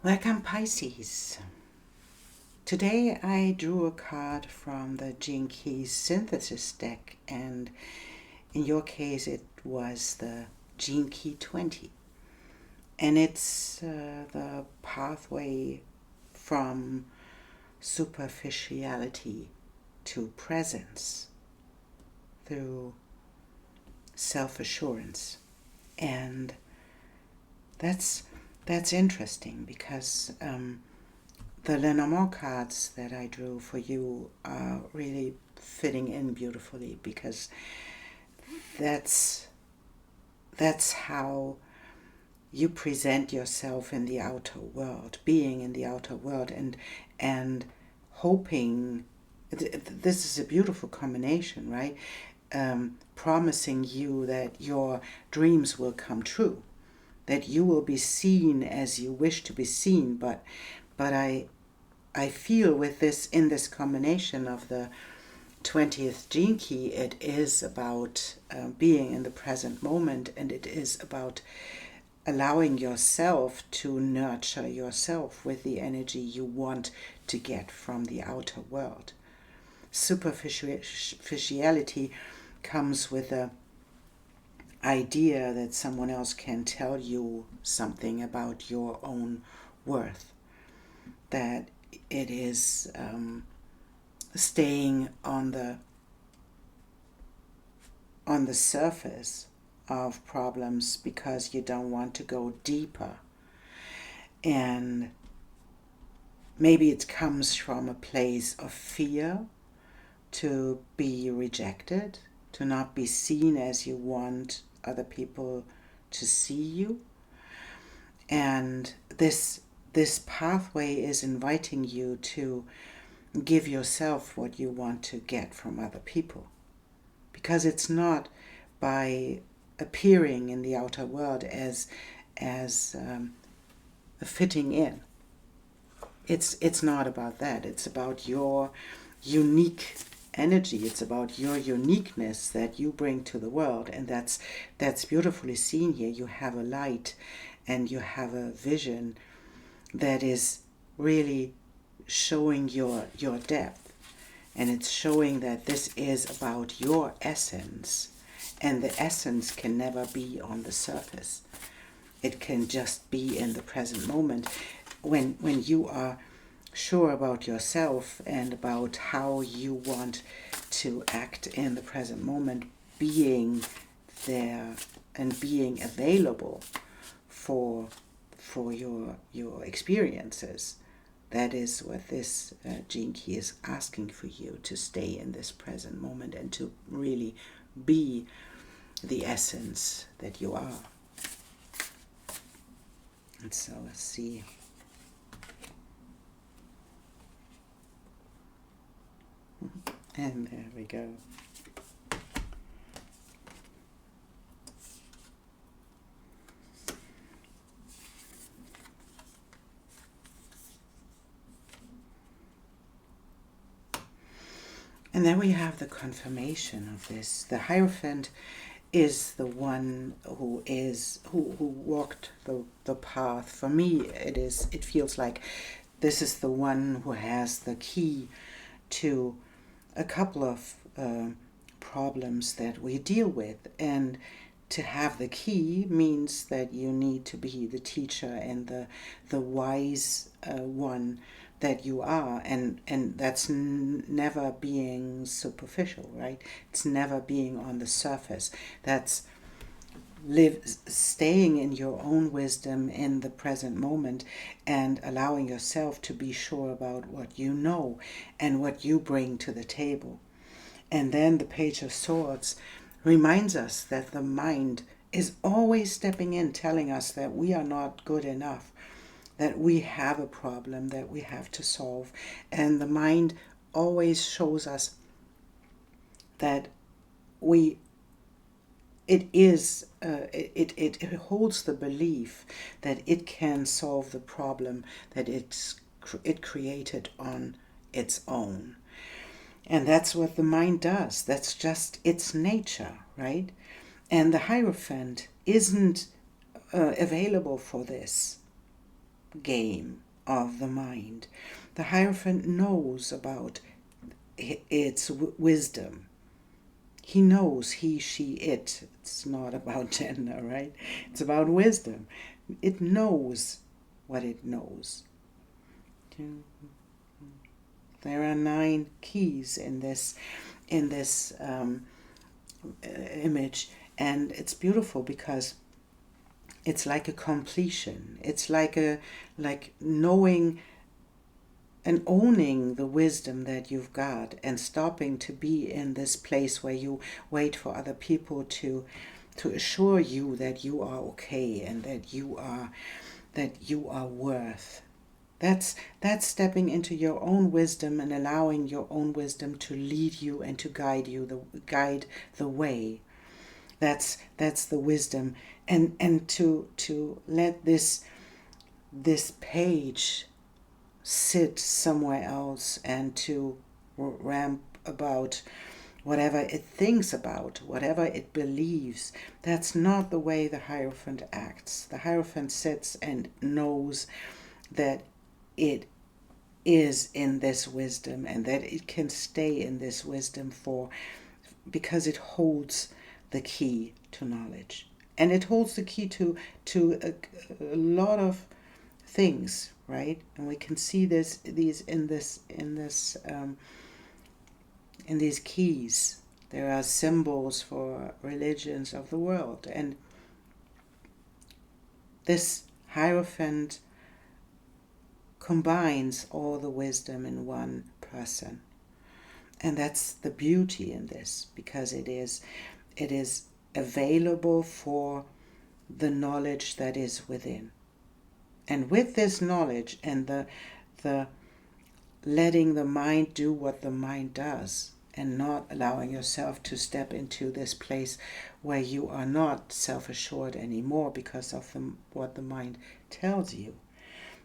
Welcome, Pisces. Today I drew a card from the Gene Keys synthesis deck, and in your case it was the Gene Key 20. And it's the pathway from superficiality to presence through self-assurance. And that's interesting because the Lenormand cards that I drew for you are really fitting in beautifully, because that's how you present yourself in the outer world, being in the outer world, and hoping. This is a beautiful combination, right? Promising you that your dreams will come true, that you will be seen as you wish to be seen. But I feel with this, in this combination of the 20th gene key, it is about being in the present moment, and it is about allowing yourself to nurture yourself with the energy you want to get from the outer world. Superficiality comes with a idea that someone else can tell you something about your own worth, that it is staying on the surface of problems because you don't want to go deeper. And maybe it comes from a place of fear to be rejected, to not be seen as you want other people to see you. And this pathway is inviting you to give yourself what you want to get from other people, because it's not by appearing in the outer world as fitting in. It's not about that. It's about your unique energy. It's about your uniqueness that you bring to the world, and that's beautifully seen here. You have a light and you have a vision that is really showing your depth, and it's showing that this is about your essence, and the essence can never be on the surface. It can just be in the present moment. When you are sure about yourself and about how you want to act in the present moment, being there and being available for your experiences, that is what this gene key is asking for you, to stay in this present moment and to really be the essence that you are. And so let's see. And there we go. And then we have the confirmation of this. The Hierophant is the one who walked the path. For me, it feels like this is the one who has the key to a couple of problems that we deal with. And to have the key means that you need to be the teacher and the wise one that you are, and that's never being superficial, right? It's never being on the surface. That's staying in your own wisdom in the present moment, and allowing yourself to be sure about what you know and what you bring to the table. And then the Page of Swords reminds us that the mind is always stepping in, telling us that we are not good enough, that we have a problem that we have to solve. And the mind always shows us that it holds the belief that it can solve the problem that it created on its own. And that's what the mind does. That's just its nature, right? And the Hierophant isn't available for this. game of the mind. The Hierophant knows about its wisdom. He knows he, she, it. It's not about gender, right? It's about wisdom. It knows what it knows. There are 9 keys in this image, and it's beautiful because it's like a completion. It's like knowing and owning the wisdom that you've got, and stopping to be in this place where you wait for other people to assure you that you are okay and that you are worth. That's stepping into your own wisdom and allowing your own wisdom to lead you and to guide the way. That's the wisdom, and to let this page sit somewhere else and to ramp about whatever it thinks about, whatever it believes. That's not the way the Hierophant acts. The Hierophant sits and knows that it is in this wisdom and that it can stay in this wisdom because it holds the key to knowledge, and it holds the key to a lot of things, right? And we can see these keys. There are symbols for religions of the world, and this Hierophant combines all the wisdom in one person. And that's the beauty in this, because it is available for the knowledge that is within. And with this knowledge and the letting the mind do what the mind does, and not allowing yourself to step into this place where you are not self-assured anymore because of what the mind tells you.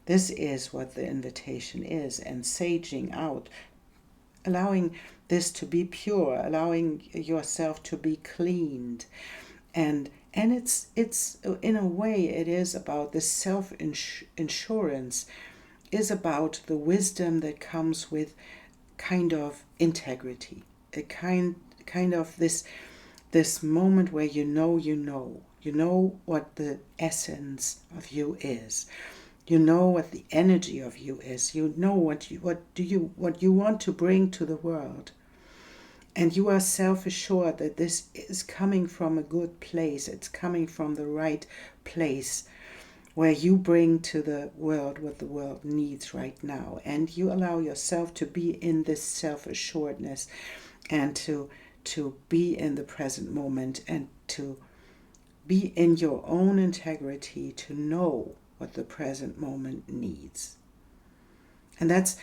This is what the invitation is, and saging out, allowing this to be pure, allowing yourself to be cleaned. And it's in a way, it is about this self-insurance, is about the wisdom that comes with kind of integrity, a kind of this moment where you know what the essence of you is. You know what the energy of you is. You know what you want to bring to the world. And you are self-assured that this is coming from a good place. It's coming from the right place where you bring to the world what the world needs right now. And you allow yourself to be in this self-assuredness and to be in the present moment and to be in your own integrity, to know what the present moment needs. And that's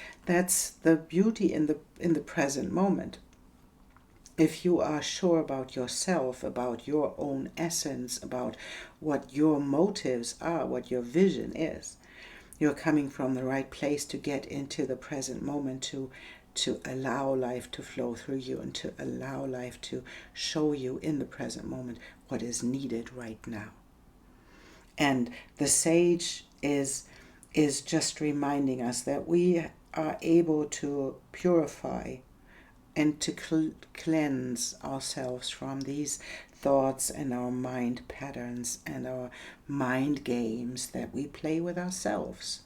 the beauty in the present moment. If you are sure about yourself, about your own essence, about what your motives are, what your vision is, you're coming from the right place to get into the present moment, to allow life to flow through you and to allow life to show you in the present moment what is needed right now. And the sage is just reminding us that we are able to purify and to cleanse ourselves from these thoughts and our mind patterns and our mind games that we play with ourselves.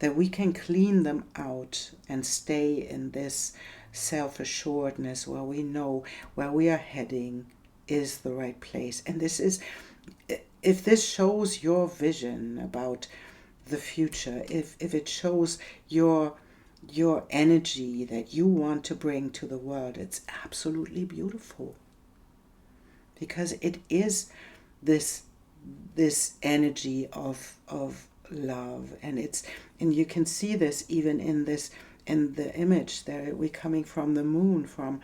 That we can clean them out and stay in this self-assuredness where we know where we are heading is the right place. And this is, if this shows your vision about the future, if it shows your energy that you want to bring to the world, it's absolutely beautiful. Because it is this energy of love, and you can see this even in the image there. We're coming from the moon, from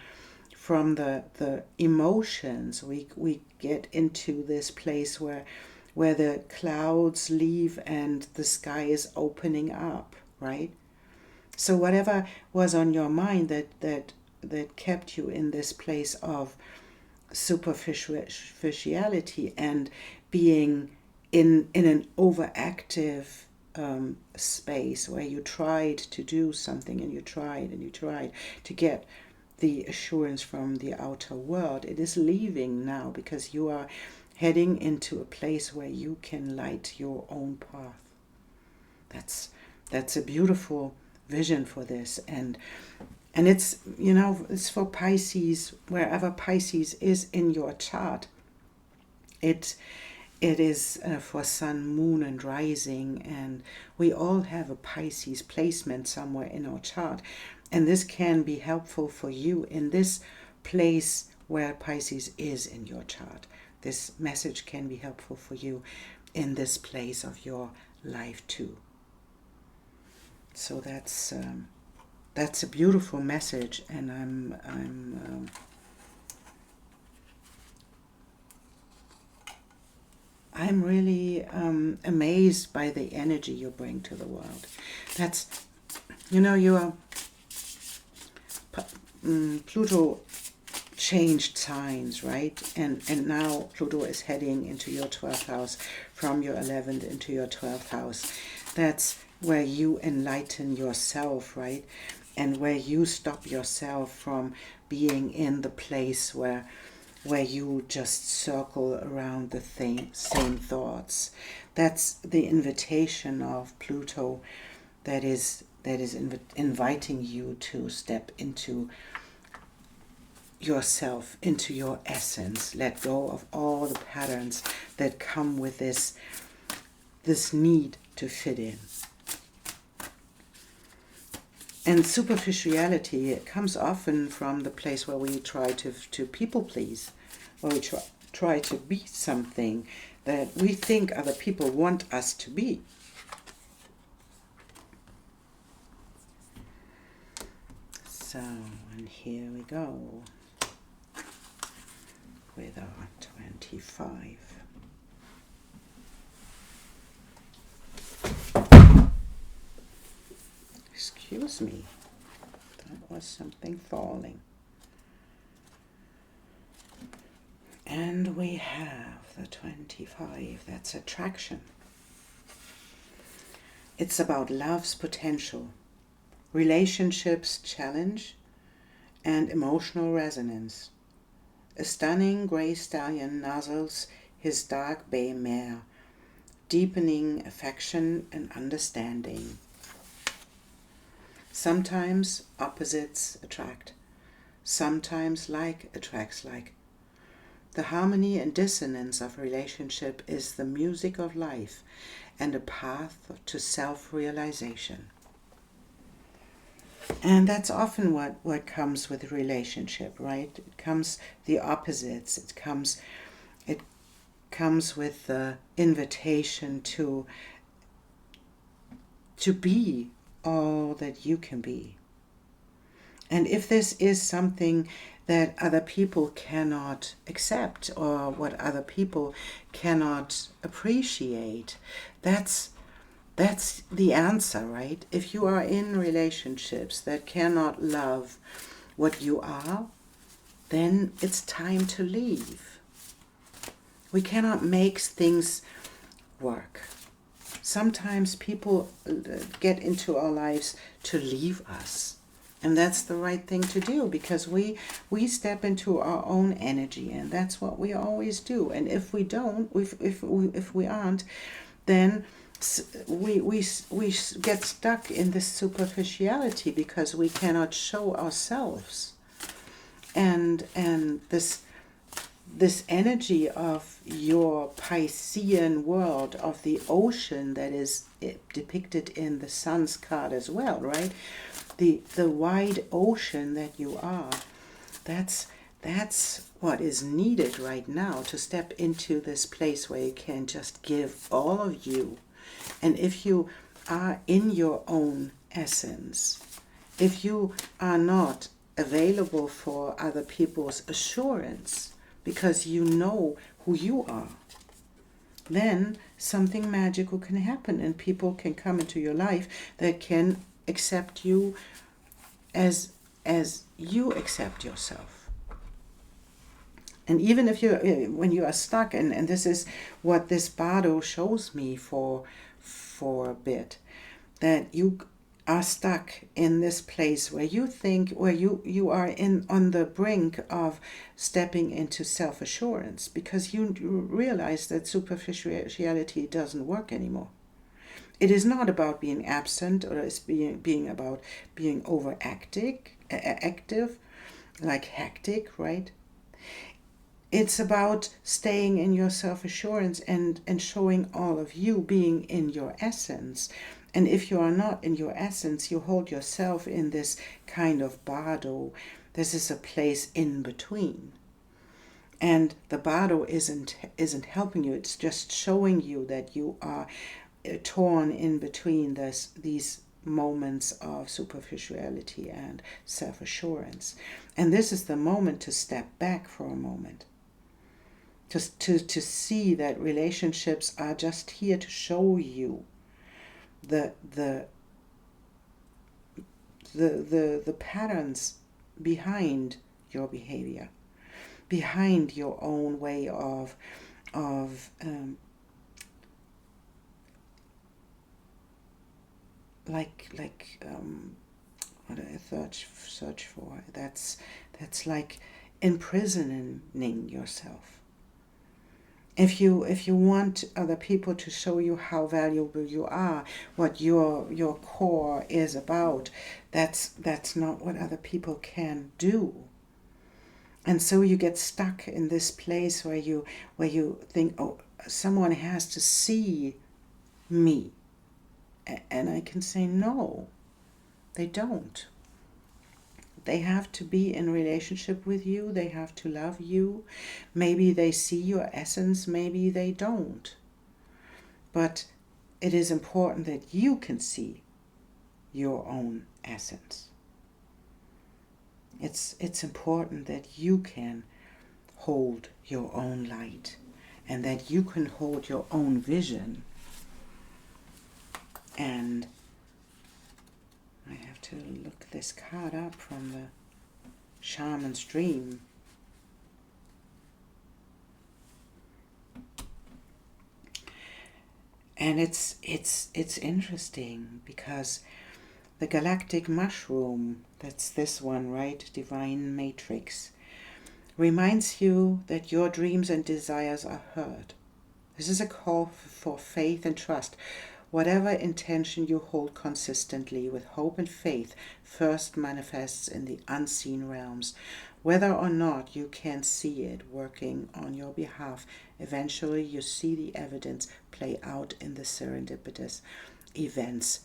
the emotions. We get into this place where the clouds leave and the sky is opening up, right? So whatever was on your mind that kept you in this place of superficiality and being in an overactive space where you tried to do something and you tried to get the assurance from the outer world. It is leaving now because you are heading into a place where you can light your own path. That's a beautiful vision for this, and it's, you know, it's for Pisces, wherever Pisces is in your chart. It is for sun, moon, and rising, and we all have a Pisces placement somewhere in our chart, and this can be helpful for you in this place where Pisces is in your chart. This message can be helpful for you in this place of your life too. So that's a beautiful message, and I'm really amazed by the energy you bring to the world. That's, you know, you are Pluto changed signs, right? And now Pluto is heading into your 12th house from your 11th into your 12th house. That's where you enlighten yourself, right? And where you stop yourself from being in the place where you just circle around the same thoughts. That's the invitation of Pluto that is inviting you to step into yourself, into your essence. Let go of all the patterns that come with this need to fit in. And superficiality, it comes often from the place where we try to people please, where we try to be something that we think other people want us to be. So, and here we go with our 25. Excuse me, that was something falling. And we have the 25, that's attraction. It's about love's potential, relationships challenge, and emotional resonance. A stunning grey stallion nuzzles his dark bay mare, deepening affection and understanding. Sometimes opposites attract, sometimes like attracts like. The harmony and dissonance of relationship is the music of life and a path to self-realization. And that's often what comes with a relationship, right? It comes the opposites. It comes with the invitation to be all that you can be. And if this is something that other people cannot accept, or what other people cannot appreciate, that's the answer, right? If you are in relationships that cannot love what you are, then it's time to leave. We cannot make things work. Sometimes people get into our lives to leave us. And that's the right thing to do, because we step into our own energy, and that's what we always do. And if we don't, if we aren't, then we get stuck in this superficiality because we cannot show ourselves. And this energy of your Piscean world, of the ocean that is depicted in the sun's card as well, right? The wide ocean that you are, that's what is needed right now, to step into this place where you can just give all of you. And if you are in your own essence, if you are not available for other people's assurance because you know who you are, then something magical can happen, and people can come into your life that can accept you as you accept yourself. And even if when you are stuck, and this is what this bardo shows me for a bit, that you are stuck in this place where you think, where you are on the brink of stepping into self-assurance, because you realize that superficiality doesn't work anymore. It is not about being absent, or it's being about being overactive, active, like hectic, right? It's about staying in your self-assurance and showing all of you, being in your essence. And if you are not in your essence, you hold yourself in this kind of bardo. This is a place in between. And the bardo isn't helping you. It's just showing you that you are torn in between these moments of superficiality and self-assurance. And this is the moment to step back for a moment. Just to see that relationships are just here to show you the patterns behind your behavior, behind your own way of what do I search for? That's like imprisoning yourself. If you want other people to show you how valuable you are, what your core is about, that's not what other people can do. And so you get stuck in this place where you think, oh, someone has to see me. And I can say, no, they don't. They have to be in relationship with you. They have to love you. Maybe they see your essence, maybe they don't. But it is important that you can see your own essence. It's important that you can hold your own light and that you can hold your own vision. And I have to look this card up from the Shaman's Dream. And it's interesting because the galactic mushroom, that's this one, right? Divine Matrix, reminds you that your dreams and desires are heard. This is a call for faith and trust. Whatever intention you hold consistently with hope and faith first manifests in the unseen realms. Whether or not you can see it working on your behalf, eventually you see the evidence play out in the serendipitous events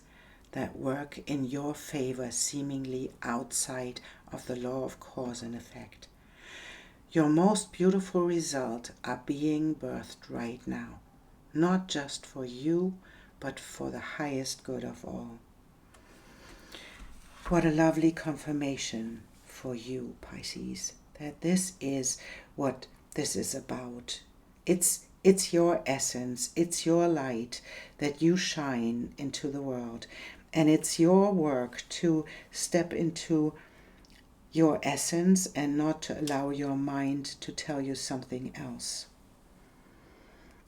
that work in your favor, seemingly outside of the law of cause and effect. Your most beautiful results are being birthed right now, not just for you, but for the highest good of all. What a lovely confirmation for you, Pisces, that this is what this is about. It's your essence, it's your light that you shine into the world, and it's your work to step into your essence and not to allow your mind to tell you something else.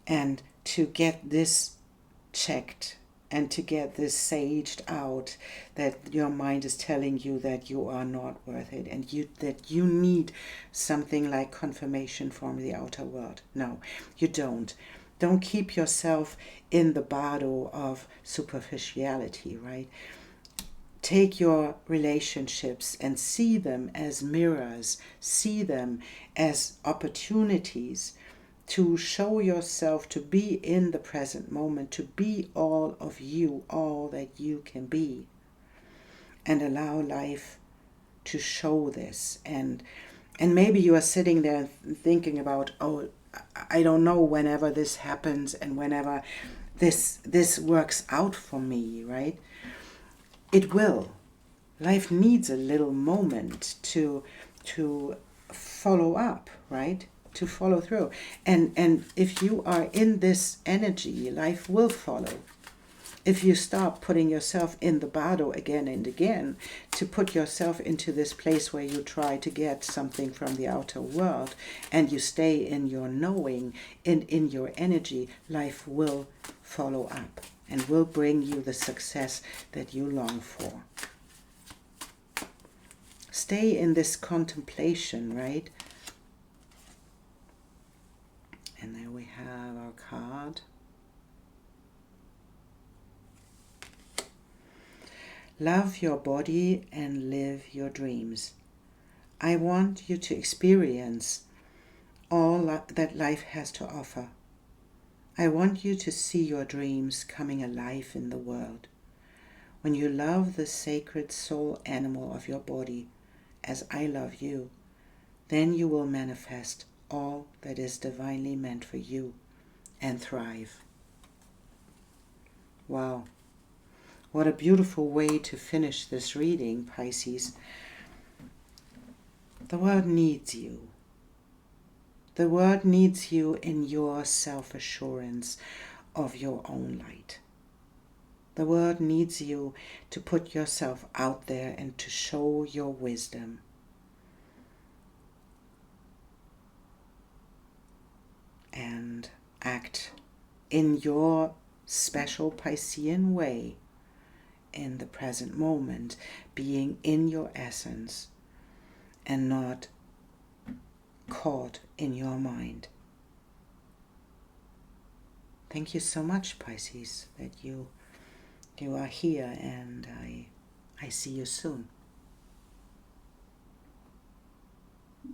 And to get this checked and to get this saged out, that your mind is telling you that you are not worth it and that you need something like confirmation from the outer world. No, you don't. Don't keep yourself in the bardo of superficiality, right? Take your relationships and see them as mirrors, see them as opportunities to show yourself, to be in the present moment, to be all of you, all that you can be, and allow life to show this. And maybe you are sitting there thinking about, oh, I don't know whenever this happens and whenever this works out for me, right? It will. Life needs a little moment to follow up, right? To follow through. And if you are in this energy, life will follow. If you stop putting yourself in the bardo again and again, to put yourself into this place where you try to get something from the outer world, and you stay in your knowing and in your energy, life will follow up and will bring you the success that you long for. Stay in this contemplation, right? And there we have our card. Love your body and live your dreams. I want you to experience all that life has to offer. I want you to see your dreams coming alive in the world. When you love the sacred soul animal of your body, as I love you, then you will manifest all that is divinely meant for you and thrive. Wow. What a beautiful way to finish this reading, Pisces. The world needs you. The world needs you in your self-assurance of your own light. The world needs you to put yourself out there and to show your wisdom. And act in your special Piscean way in the present moment, being in your essence and not caught in your mind. Thank you so much, Pisces, that you are here, and I see you soon.